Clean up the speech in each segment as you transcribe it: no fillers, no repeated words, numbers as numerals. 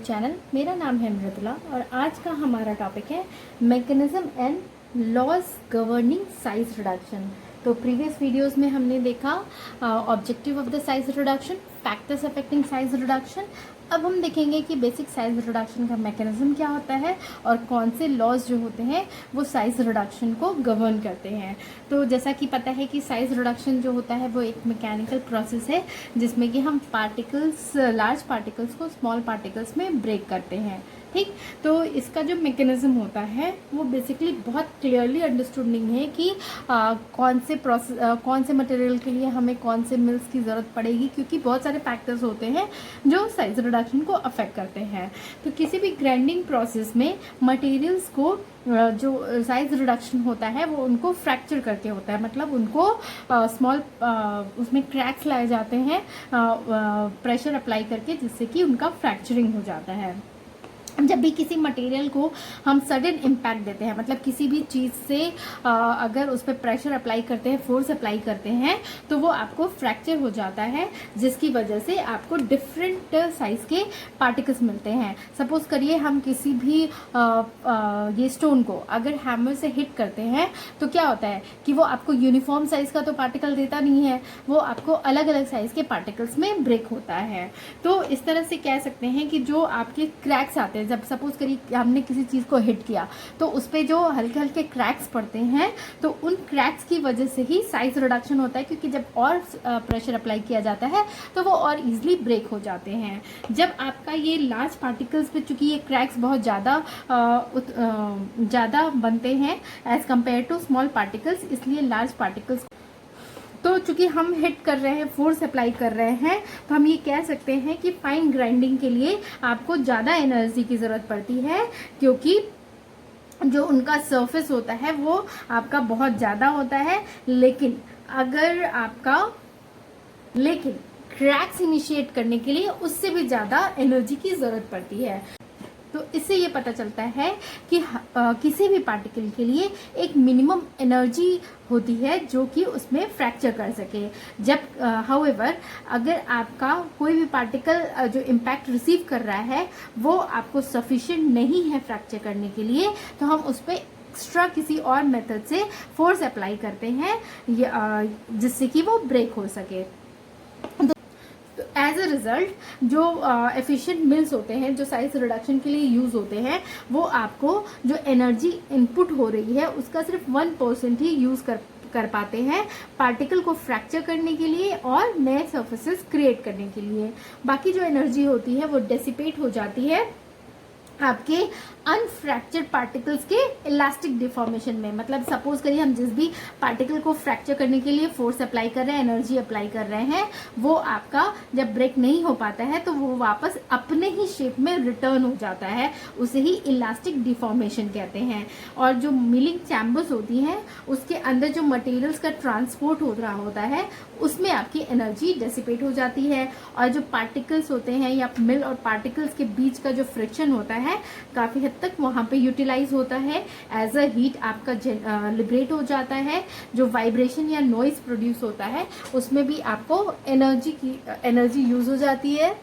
Channel. मेरा नाम है मृदुला और आज का हमारा टॉपिक है mechanism and laws governing size reduction. तो प्रीवियस वीडियोस में हमने देखा objective of the size reduction, factors affecting size reduction. अब हम देखेंगे कि बेसिक साइज रिडक्शन का मैकेनिज्म क्या होता है और कौन से लॉज जो होते हैं वो साइज रिडक्शन को गवर्न करते हैं। तो जैसा कि पता है कि साइज रिडक्शन जो होता है वो एक मैकेनिकल प्रोसेस है जिसमें कि हम पार्टिकल्स, लार्ज पार्टिकल्स को स्मॉल पार्टिकल्स में ब्रेक करते हैं। ठीक, तो इसका जो मैकेनिज्म होता है वो बेसिकली बहुत क्लियरली अंडरस्टूड नहीं है कि कौन से मटेरियल के लिए हमें कौन से मिल्स की ज़रूरत पड़ेगी, क्योंकि बहुत सारे फैक्टर्स होते हैं जो साइज रिडक्शन को अफेक्ट करते हैं। तो किसी भी ग्राइंडिंग प्रोसेस में मटेरियल्स को जो साइज रिडक्शन होता है वो उनको फ्रैक्चर करके होता है, मतलब उनको स्मॉल उसमें क्रैक्स लाए जाते हैं प्रेशर अप्लाई करके, जिससे कि उनका फ्रैक्चरिंग हो जाता है। जब भी किसी मटेरियल को हम सडन इम्पैक्ट देते हैं, मतलब किसी भी चीज़ से अगर उस पर प्रेशर अप्लाई करते हैं, फोर्स अप्लाई करते हैं, तो वो आपको फ्रैक्चर हो जाता है, जिसकी वजह से आपको डिफरेंट साइज़ के पार्टिकल्स मिलते हैं। सपोज करिए हम किसी भी ये स्टोन को अगर हैमर से हिट करते हैं तो क्या होता है कि वो आपको यूनिफॉर्म साइज़ का तो पार्टिकल देता नहीं है, वो आपको अलग अलग साइज़ के पार्टिकल्स में ब्रेक होता है। तो इस तरह से कह सकते हैं कि जो आपके क्रैक्स आते हैं, जब सपोज करिए हमने किसी चीज़ को हिट किया तो उस पर जो हल्के हल्के क्रैक्स पड़ते हैं, तो उन क्रैक्स की वजह से ही साइज रिडक्शन होता है, क्योंकि जब और प्रेशर अप्लाई किया जाता है तो वो और इजीली ब्रेक हो जाते हैं। जब आपका ये लार्ज पार्टिकल्स पे, चूंकि ये क्रैक्स बहुत ज़्यादा बनते हैं as compare to small particles, इसलिए लार्ज पार्टिकल्स तो चूंकि हम हिट कर रहे हैं, फोर्स अप्लाई कर रहे हैं, तो हम ये कह सकते हैं कि फाइन ग्राइंडिंग के लिए आपको ज़्यादा एनर्जी की ज़रूरत पड़ती है, क्योंकि जो उनका सरफेस होता है वो आपका बहुत ज़्यादा होता है। लेकिन क्रैक्स इनिशिएट करने के लिए उससे भी ज़्यादा एनर्जी की ज़रूरत पड़ती है। तो इससे ये पता चलता है कि किसी भी पार्टिकल के लिए एक मिनिमम एनर्जी होती है जो कि उसमें फ्रैक्चर कर सके। जब हाउएवर अगर आपका कोई भी पार्टिकल जो इम्पैक्ट रिसीव कर रहा है वो आपको सफिशिएंट नहीं है फ्रैक्चर करने के लिए, तो हम उस पर एक्स्ट्रा किसी और मेथड से फोर्स अप्लाई करते हैं जिससे कि वो ब्रेक हो सके। एज अ रिजल्ट जो एफिशिएंट मिल्स होते हैं जो साइज रिडक्शन के लिए यूज़ होते हैं, वो आपको जो एनर्जी इनपुट हो रही है उसका सिर्फ 1% ही यूज़ कर पाते हैं पार्टिकल को फ्रैक्चर करने के लिए और नए सर्फेसेस क्रिएट करने के लिए। बाकी जो एनर्जी होती है वो डेसिपेट हो जाती है आपके अनफ्रैक्चर्ड पार्टिकल्स के इलास्टिक डिफॉर्मेशन में। मतलब सपोज करिए हम जिस भी पार्टिकल को फ्रैक्चर करने के लिए फोर्स अप्लाई कर रहे हैं, एनर्जी अप्लाई कर रहे हैं, वो आपका जब ब्रेक नहीं हो पाता है तो वो वापस अपने ही शेप में रिटर्न हो जाता है, उसे ही इलास्टिक डिफॉर्मेशन कहते हैं। और जो मिलिंग चैम्बर्स होती हैं उसके अंदर जो मटेरियल्स का ट्रांसपोर्ट हो रहा होता है उसमें आपकी एनर्जी डेसिपेट हो जाती है, और जो पार्टिकल्स होते हैं या मिल और पार्टिकल्स के बीच का जो फ्रिक्शन होता है काफ़ी हद तक वहाँ पे यूटिलाइज होता है। एज अ हीट आपका लिबरेट हो जाता है। जो वाइब्रेशन या नॉइज प्रोड्यूस होता है उसमें भी आपको एनर्जी यूज हो जाती है,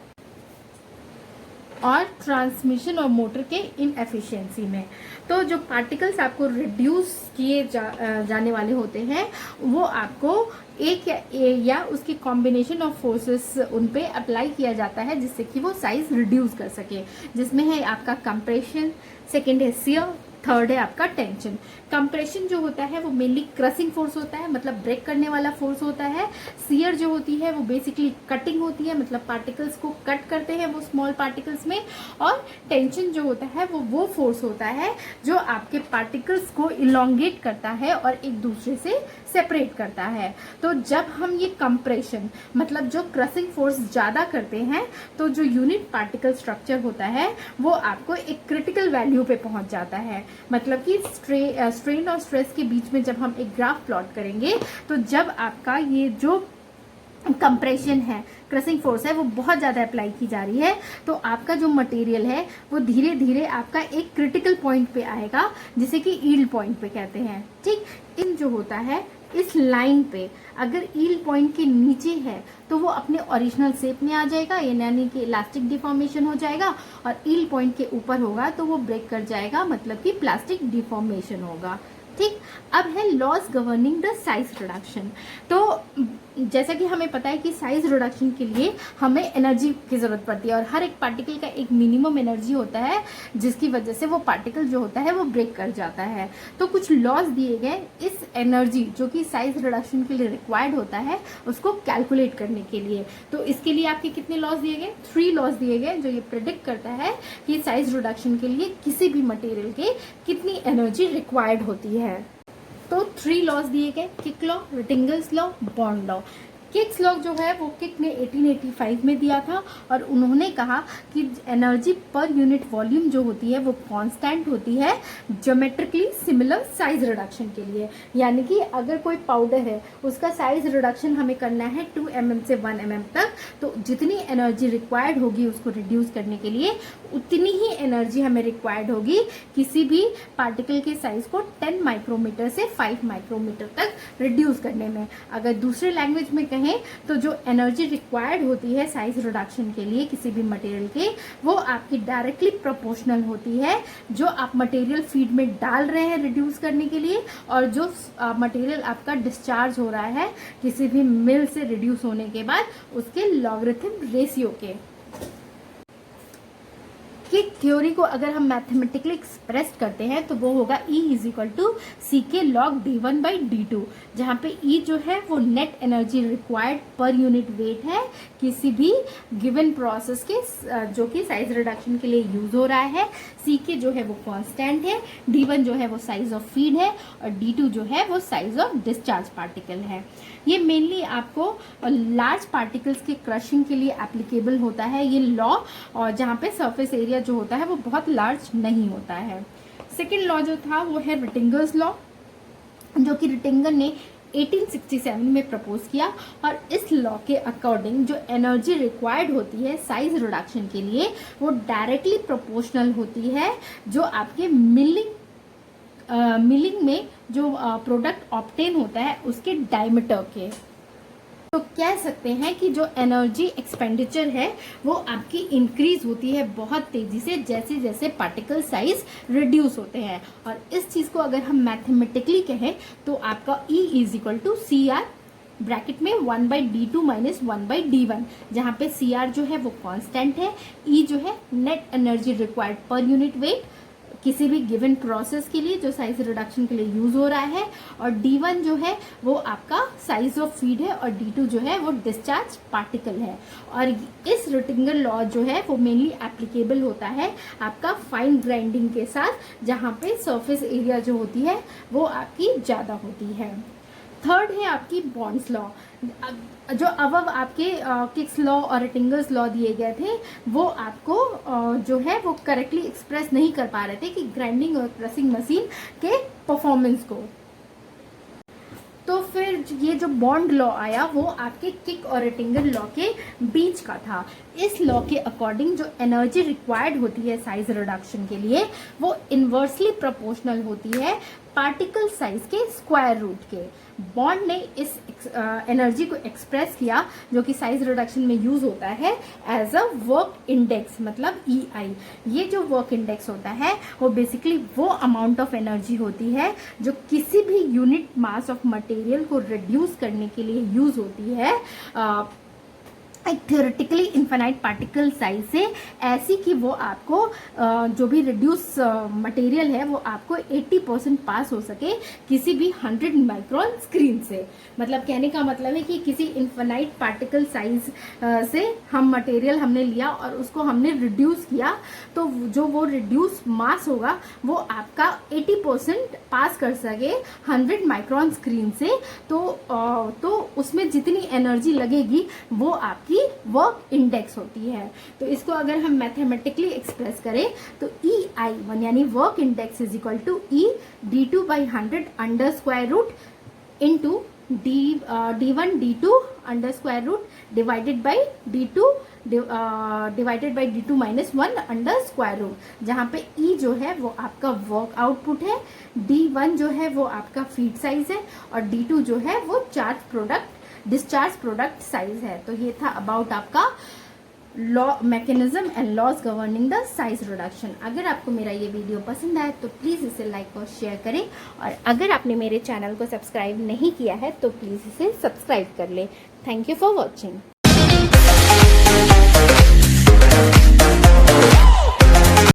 और ट्रांसमिशन और मोटर के इनएफिशिएंसी में। तो जो पार्टिकल्स आपको रिड्यूस किए जाने वाले होते हैं वो आपको एक या उसकी कॉम्बिनेशन ऑफ फोर्सेस उन पे अप्लाई किया जाता है जिससे कि वो साइज रिड्यूस कर सके, जिसमें है आपका कंप्रेशन, सेकेंड है शियर, थर्ड है आपका टेंशन। कंप्रेशन जो होता है वो मेनली क्रसिंग फोर्स होता है, मतलब ब्रेक करने वाला फोर्स होता है। शियर जो होती है वो बेसिकली कटिंग होती है, मतलब पार्टिकल्स को कट करते हैं वो स्मॉल पार्टिकल्स में। और टेंशन जो होता है वो फोर्स होता है जो आपके पार्टिकल्स को इलोंगेट करता है और एक दूसरे से सेपरेट करता है। तो जब हम ये कंप्रेशन मतलब जो क्रसिंग फोर्स ज़्यादा करते हैं तो जो यूनिट पार्टिकल स्ट्रक्चर होता है वो आपको एक क्रिटिकल वैल्यू पे पहुंच जाता है। मतलब कि स्ट्रेन और स्ट्रेस के बीच में जब हम एक ग्राफ प्लॉट करेंगे तो जब आपका ये जो कंप्रेशन है, क्रसिंग फोर्स है, वो बहुत ज़्यादा अप्लाई की जा रही है, तो आपका जो मटेरियल है वो धीरे धीरे आपका एक क्रिटिकल पॉइंट पे आएगा जिसे कि यील्ड पॉइंट पे कहते हैं। ठीक, इन जो होता है इस लाइन पे अगर ईल्ड पॉइंट के नीचे है तो वो अपने ओरिजिनल शेप में आ जाएगा, यानी कि इलास्टिक डिफॉर्मेशन हो जाएगा, और ईल्ड पॉइंट के ऊपर होगा तो वो ब्रेक कर जाएगा, मतलब कि प्लास्टिक डिफॉर्मेशन होगा। ठीक, अब है laws governing the size reduction. तो जैसा कि हमें पता है कि साइज रिडक्शन के लिए हमें एनर्जी की ज़रूरत पड़ती है, और हर एक पार्टिकल का एक मिनिमम एनर्जी होता है जिसकी वजह से वो पार्टिकल जो होता है वो ब्रेक कर जाता है। तो कुछ लॉज दिए गए इस एनर्जी जो कि साइज रिडक्शन के लिए रिक्वायर्ड होता है उसको कैलकुलेट करने के लिए। तो इसके लिए आपके कितने लॉज दिए गए? 3 लॉज दिए गए जो ये प्रिडिक्ट करता है कि साइज रिडक्शन के लिए किसी भी मटेरियल के कितनी एनर्जी रिक्वायर्ड होती है। तो 3 लॉज दिए गए, किक लॉ, रिटिंगल्स लॉ, बॉन्ड लॉ। किक्स लॉ जो है वो किक ने 1885 में दिया था, और उन्होंने कहा कि एनर्जी पर यूनिट वॉल्यूम जो होती है वो कांस्टेंट होती है ज्योमेट्रिकली सिमिलर साइज रिडक्शन के लिए। यानी कि अगर कोई पाउडर है उसका साइज रिडक्शन हमें करना है 2 mm से 1 mm तक, तो जितनी एनर्जी रिक्वायर्ड होगी उसको रिड्यूस करने के लिए उतनी ही एनर्जी हमें रिक्वायर्ड होगी किसी भी पार्टिकल के साइज को 10 माइक्रोमीटर से 5 माइक्रोमीटर तक रिड्यूस करने में। अगर दूसरे लैंग्वेज में कहें तो जो एनर्जी रिक्वायर्ड होती है साइज रिडक्शन के लिए किसी भी मटेरियल के, वो आपकी डायरेक्टली प्रोपोर्शनल होती है जो आप मटेरियल फीड में डाल रहे हैं रिड्यूस करने के लिए, और जो मटेरियल आपका डिस्चार्ज हो रहा है किसी भी मिल से रिड्यूस होने के बाद उसके लॉगरिथम रेशियो के। किक थ्योरी को अगर हम मैथमेटिकली एक्सप्रेस करते हैं तो वो होगा E इज इक्वल टू सी के लॉग d1/d2, जहाँ पे E जो है वो net energy required per unit weight है किसी भी गिवन प्रोसेस के जो कि साइज रिडक्शन के लिए यूज हो रहा है। C के जो है वो कांस्टेंट है, D1 जो है वो साइज ऑफ फीड है, और D2 जो है वो साइज ऑफ डिस्चार्ज पार्टिकल है। ये मेनली आपको लार्ज पार्टिकल्स के क्रशिंग के लिए एप्लीकेबल होता है ये लॉ, और जहाँ पे सरफेस एरिया जो होता है वो बहुत लार्ज नहीं होता है। सेकेंड लॉ जो था वो है रिटिंगर्स लॉ, जो कि रिटिंगर ने 1867 में प्रपोज किया, और इस लॉ के अकॉर्डिंग जो एनर्जी रिक्वायर्ड होती है साइज रिडक्शन के लिए वो डायरेक्टली प्रोपोर्शनल होती है जो आपके मिलिंग में जो प्रोडक्ट ऑब्टेन होता है उसके डायमीटर के। तो कह सकते हैं कि जो एनर्जी एक्सपेंडिचर है वो आपकी इंक्रीज होती है बहुत तेजी से जैसे जैसे पार्टिकल साइज रिड्यूस होते हैं। और इस चीज को अगर हम मैथमेटिकली कहें तो आपका E is equal to CR bracket में 1/d2 माइनस 1/d1, जहाँ पे CR जो है वो कांस्टेंट है, E जो है net energy required per unit weight किसी भी गिवन प्रोसेस के लिए जो साइज रिडक्शन के लिए यूज हो रहा है, और D1 जो है वो आपका साइज ऑफ फीड है, और D2 जो है वो डिस्चार्ज पार्टिकल है। और इस रिटिंगर लॉ जो है वो मेनली एप्लीकेबल होता है आपका फाइन ग्राइंडिंग के साथ, जहाँ पे सरफेस एरिया जो होती है वो आपकी ज़्यादा होती है। थर्ड है आपकी बॉन्ड्स लॉ। जो अब आपके किक्स लॉ और रिटिंगर्स लॉ दिए गए थे वो आपको जो है वो करेक्टली एक्सप्रेस नहीं कर पा रहे थे कि ग्राइंडिंग और प्रेसिंग मशीन के परफॉर्मेंस को। तो फिर ये जो बॉन्ड लॉ आया वो आपके किक और रिटिंगर लॉ के बीच का था। इस लॉ के अकॉर्डिंग जो एनर्जी रिक्वायर्ड होती है साइज रिडक्शन के लिए वो इन्वर्सली प्रोपोर्शनल होती है पार्टिकल साइज के स्क्वायर रूट के। बॉन्ड ने इस एनर्जी को एक्सप्रेस किया जो कि साइज रिडक्शन में यूज होता है एज अ वर्क इंडेक्स, मतलब EI। ये जो वर्क इंडेक्स होता है वो बेसिकली वो अमाउंट ऑफ एनर्जी होती है जो किसी भी यूनिट मास ऑफ मटेरियल को रिड्यूस करने के लिए यूज होती है एक थ्योरेटिकली इन्फिनाइट पार्टिकल साइज से, ऐसी कि वो आपको जो भी रिड्यूस मटेरियल है वो आपको 80% पास हो सके किसी भी 100 माइक्रोन स्क्रीन से। मतलब कहने का मतलब है कि किसी इन्फिनाइट पार्टिकल साइज से हम मटेरियल हमने लिया और उसको हमने रिड्यूस किया, तो जो वो रिड्यूस मास होगा वो आपका 80% पास कर सके 100 माइक्रोन स्क्रीन से। तो उसमें जितनी एनर्जी लगेगी वो आपकी वर्क इंडेक्स होती है। तो इसको अगर हम मैथमेटिकली एक्सप्रेस करें तो EI1 यानी work index is equal to E d2/100 under square root into D1 D2 under square root divided by D2 divided by D2 minus 1 under square root, जहाँ पे E जो है वो आपका वर्क आउटपुट है, D1 जो है वो आपका फीड साइज है और D2 जो है वो डिस्चार्ज प्रोडक्ट साइज है। तो ये था अबाउट आपका law mechanism and laws governing the size reduction. अगर आपको मेरा ये वीडियो पसंद आए तो प्लीज़ इसे लाइक और शेयर करें, और अगर आपने मेरे चैनल को सब्सक्राइब नहीं किया है तो प्लीज़ इसे सब्सक्राइब कर लें। Thank you for watching.